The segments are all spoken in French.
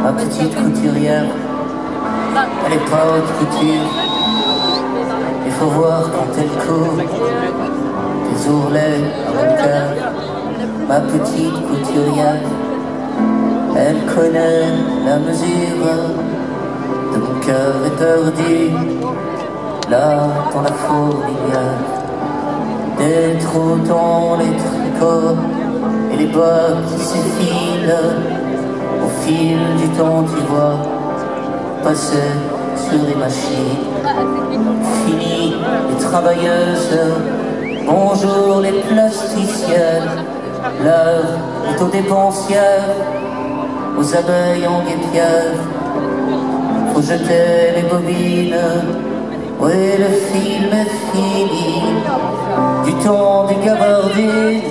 Ma petite couturière, elle est pas haute couture. Il faut voir quand elle court des ourlets à mon cœur. Ma petite couturière, elle connaît la mesure de mon cœur étourdi. Là, dans la fourmilière, des trous dans les tricots et les bas qui s'effilent. Au fil du temps, tu vois passer sur les machines. Fini les travailleuses, bonjour les plasticiennes. L'heure est aux dépensières, aux abeilles en guêpière. Faut jeter les bobines, oui le film est fini. Du temps des gabardines,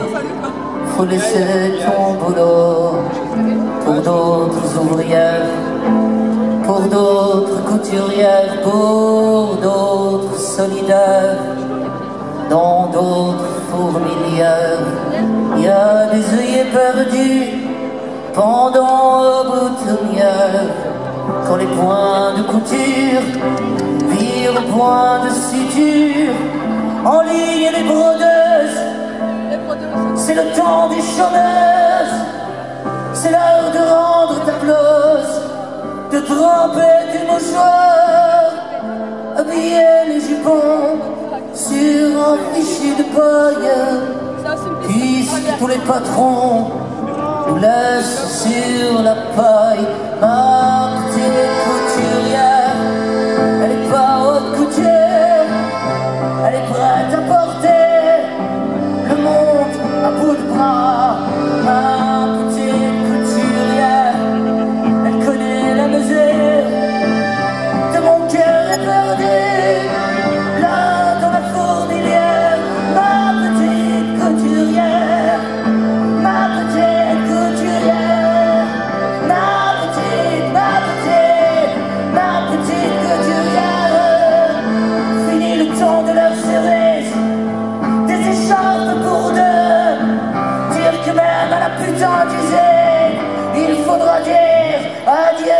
faut laisser ton boulot pour d'autres ouvrières, pour d'autres couturières, pour d'autres solidaires, dans d'autres fourmilières. Il y a des œillets perdus pendant aux boutonnières, quand les points de couture virent au point de suture. En ligne les brodeuses, c'est le temps des chômeuses. C'est l'heure de rendre ta blouse, de tremper tes mouchoirs, habiller les jupons sur un fichu de paille, puisque tous les patrons nous laissent sur la paille. Ma petite couturière, elle est pas haute couture, elle est prête à porter le monde à bout de bras. Ma petite couturière, elle connaît la mesure de mon cœur éperdu. Là dans la fourmilière, ma petite couturière, ma petite couturière, ma petite couturière. Fini le temps de leur cerise, des écharpes pour deux. Dire que même à la putain d'usine, il faudra dire adieu.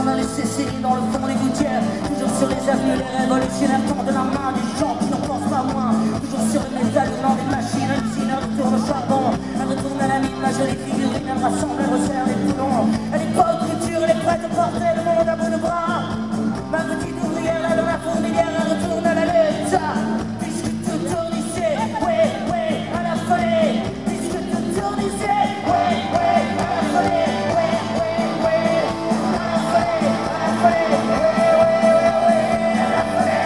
qu'on a laissé saigner dans le fond des gouttières. Toujours sur les avenues, les révolutionnaires tendent la main des gens qui n'en pensent pas moins. Toujours sur le métal, hurlant des machines, un usine, un retour au charbon. Elle retourne à la mine, la jolie figurine, elle rassemble, elle resserre les boulons. Elle est pas de couture, elle est prête à porter le monde à bout de bras. Ma petite ouvrière, là dans la fourmilière, elle retourne à la lutte. Puisque tout tournissait, ouais, ouais, à la folie. Puisque tout tournissait, ouais, ouais, à la folie. Ouais, ouais, ouais, à la folie, à la folie. Ouais, ouais, ouais, à la folie.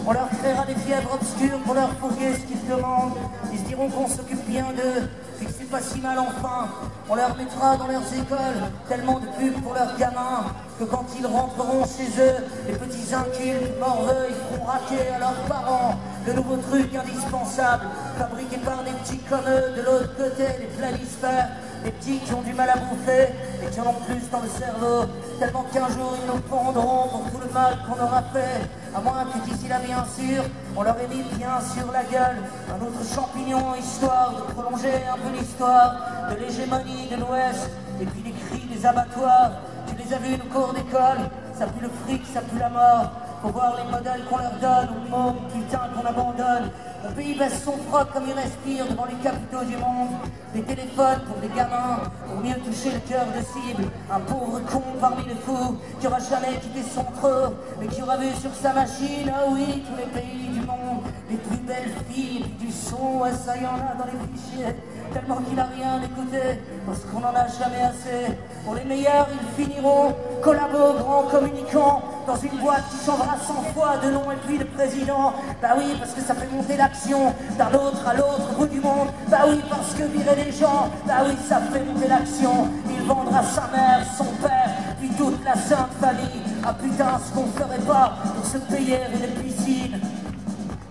On leur créera des fièvres obscures pour leur fourguer ce qu'ils demandent. Ils se diront qu'on s'occupe bien d'eux, et que c'est pas si mal enfin. On leur mettra dans leurs écoles tellement de pubs pour leurs gamins que quand ils rentreront chez eux, les petits incultes morveux, ils feront raquer à leurs parents le nouveau truc indispensable fabriqué par des petits comme eux. De l'autre côté, les planisphères, des petits qui ont du mal à bouffer et qui en ont plus dans le cerveau, tellement qu'un jour ils nous pondront pour tout le mal qu'on aura fait. À moins que d'ici là, bien sûr, on leur ait mis bien sur la gueule un autre champignon, histoire de prolonger un peu l'histoire de l'hégémonie de l'Ouest. Et puis les cris des abattoirs, tu les as vus une cour d'école, ça pue le fric, ça pue la mort. Faut voir les modèles qu'on leur donne, ou le monde putain qu'on abandonne. Le pays baisse son froc comme il respire devant les capitaux du monde. Des téléphones pour des gamins, pour mieux toucher le cœur de cible. Un pauvre con parmi les fous, qui aura jamais quitté son trou, mais qui aura vu sur sa machine, ah oui, tous les pays du monde. Les plus belles filles, du son, ouais, ça y en a dans les fichiers. Tellement qu'il n'a rien écouté, parce qu'on n'en a jamais assez. Pour les meilleurs, ils finiront collabos, grands communicants, dans une boîte qui changera 100 fois de nom et puis de président. Bah oui, parce que ça fait monter l'action d'un autre à l'autre bout du monde. Bah oui, parce que virer les gens, bah oui, ça fait monter l'action. Il vendra sa mère, son père, puis toute la sainte famille. Ah putain, ce qu'on ferait pas pour se payer une piscine.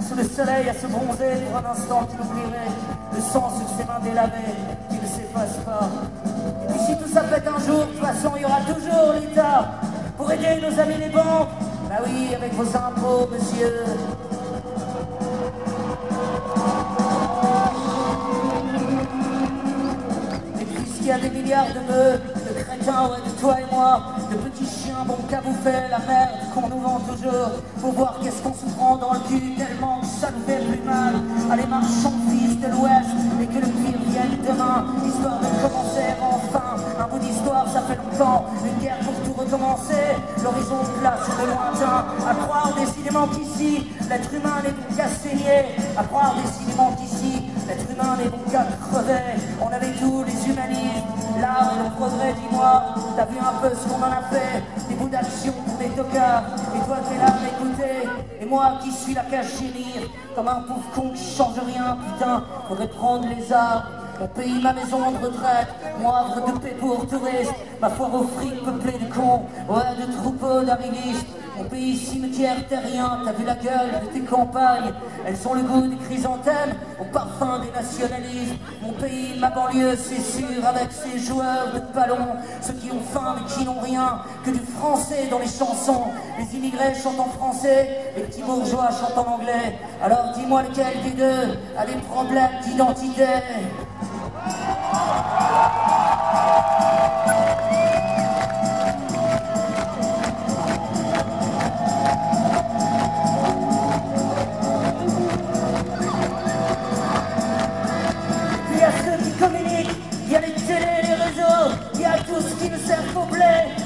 Sous le soleil à se bronzer pour un instant qu'il oublierait le sang sur ses mains délavées, qui ne s'efface pas. Et puis si tout ça pète un jour, de toute façon il y aura toujours l'État pour aider nos amis les banques. Bah oui, avec vos impôts, monsieur. Et puisqu'il y a des milliards de meufs, de crétins, ouais, de toi et moi, de petits chiens bons qu'à bouffer la merde qu'on nous vend toujours, pour voir qu'est-ce qu'on se prend dans le cul, tellement que ça nous fait plus mal. Allez, marchons fils de l'Ouest, et que le pire vienne demain, histoire de commencer enfin. Un bout d'histoire, ça fait longtemps, une guerre pour tout recommencer, l'horizon place le lointain, à croire décidément qu'ici, l'être humain n'est bon qu'à saigner, à croire décidément qu'ici, l'être humain n'est bon qu'à crever. On avait tous les humanismes, l'art et le progrès, dis-moi, t'as vu un peu ce qu'on en a fait, des bouts d'action pour des tocards, et toi t'es là à m'écouter, et moi qui suis là qu'à gémir, comme un pauvre con qui change rien, putain, faudrait prendre les armes. Mon pays, ma maison de retraite, mon havre de paix pour touristes, ma foire aux frites peuplée de cons, ouais, de troupeaux d'arrivistes. Mon pays, cimetière terrien, t'as vu la gueule de tes campagnes, elles ont le goût des chrysanthèmes, au parfum des nationalismes. Mon pays, ma banlieue, c'est sûr, avec ses joueurs de ballon, ceux qui ont faim mais qui n'ont rien, que du français dans les chansons. Les immigrés chantent en français, les petits bourgeois chantent en anglais. Alors dis-moi lequel des deux a des problèmes d'identité. Il y a ceux qui communiquent, il y a les télés, les réseaux, il y a tout ce qui ne sert qu'au blé,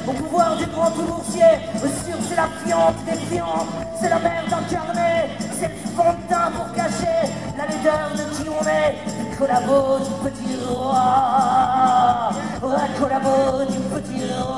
au pouvoir du grand tout boursier. Sûr, c'est la fiente des fientes, c'est la merde incarnée, c'est le fond de teint pour cacher la laideur de qui on est. Le collabo du petit roi, le collabo du petit roi.